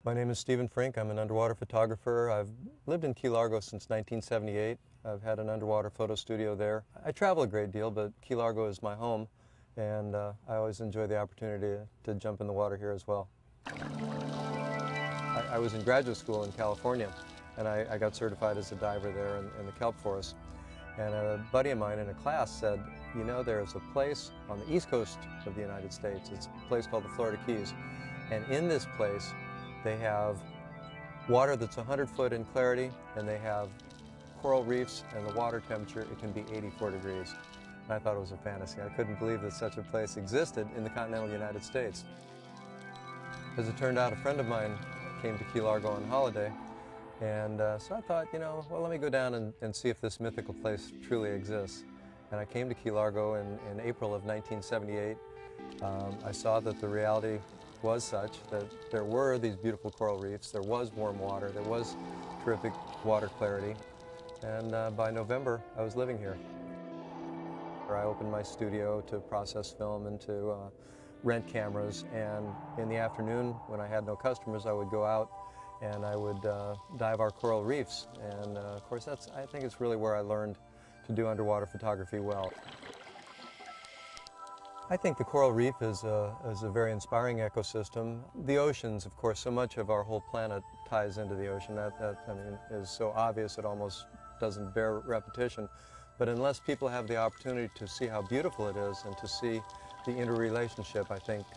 My name is Frink. I'm an underwater photographer. I've lived in Key Largo since 1978. I've had an underwater photo studio there. I travel a great deal, but Key Largo is my home, and I always enjoy the opportunity to jump in the water here as well. I was in graduate school in California, and I got certified as a diver there in the kelp forest. And a buddy of mine in a class said, you know, there's a place on the east coast of the United States. It's a place called the Florida Keys. And in this place, they have water that's 100 foot in clarity, and they have coral reefs, and the water temperature, it can be 84 degrees. And I thought it was a fantasy. I couldn't believe that such a place existed in the continental United States. As it turned out, a friend of mine came to Key Largo on holiday, and so I thought, you know, well, let me go down and see if this mythical place truly exists. And I came to Key Largo in April of 1978. I saw that the reality was such that there were these beautiful coral reefs, there was warm water, there was terrific water clarity, and by November I was living here. I opened my studio to process film and to rent cameras, and in the afternoon when I had no customers I would go out and I would dive our coral reefs, and of course I think it's really where I learned to do underwater photography well. I think the coral reef is a very inspiring ecosystem. The oceans, of course, so much of our whole planet ties into the ocean. That I mean, is so obvious it almost doesn't bear repetition. But unless people have the opportunity to see how beautiful it is and to see the interrelationship, I think,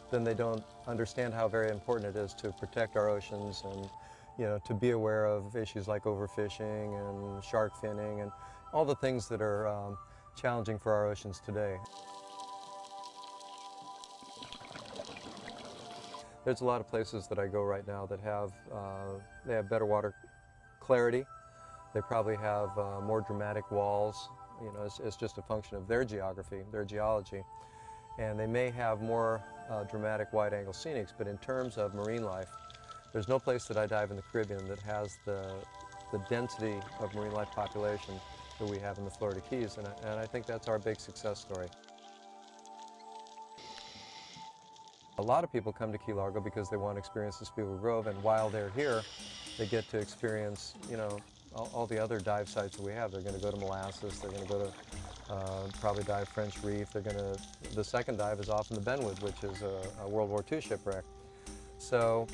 then they don't understand how very important it is to protect our oceans and, you know, to be aware of issues like overfishing and shark finning and all the things that are challenging for our oceans today. There's a lot of places that I go right now that have, they have better water clarity. They probably have more dramatic walls. You know, it's just a function of their geography, their geology. And they may have more dramatic wide-angle scenics, but in terms of marine life, there's no place that I dive in the Caribbean that has the density of marine life population that we have in the Florida Keys, and I think that's our big success story. A lot of people come to Key Largo because they want to experience the Spiegel Grove, and while they're here, they get to experience, you know, all the other dive sites that we have. They're going to go to Molasses, they're going to go to probably dive French Reef. The second dive is off in the Benwood, which is a World War II shipwreck. So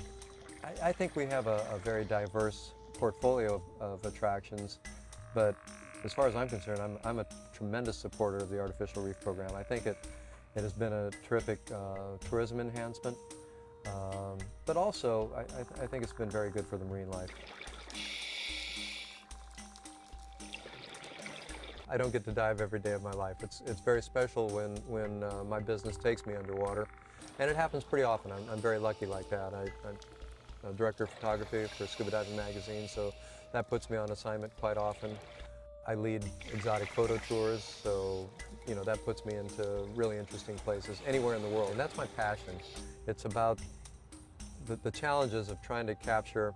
I think we have a very diverse portfolio of attractions, but as far as I'm concerned, I'm a tremendous supporter of the artificial reef program. I think it has been a terrific tourism enhancement, but also I think it's been very good for the marine life. I don't get to dive every day of my life. It's very special when my business takes me underwater, and it happens pretty often. I'm very lucky like that. I'm a director of photography for Scuba Diving Magazine, so that puts me on assignment quite often. I lead exotic photo tours, so you know that puts me into really interesting places anywhere in the world, and that's my passion. It's about the challenges of trying to capture,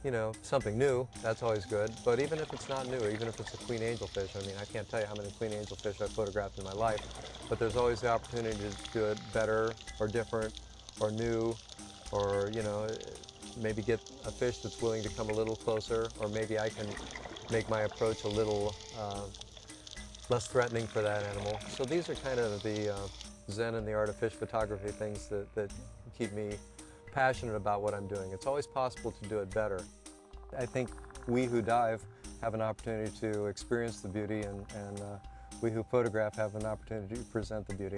you know, something new. That's always good, but even if it's not new, even if it's a queen angelfish, I mean, I can't tell you how many queen angelfish I've photographed in my life, but there's always the opportunity to do it better or different or new, or, you know, maybe get a fish that's willing to come a little closer, or maybe I can make my approach a little less threatening for that animal. So these are kind of the zen and the art of fish photography things that keep me passionate about what I'm doing. It's always possible to do it better. I think we who dive have an opportunity to experience the beauty, and we who photograph have an opportunity to present the beauty.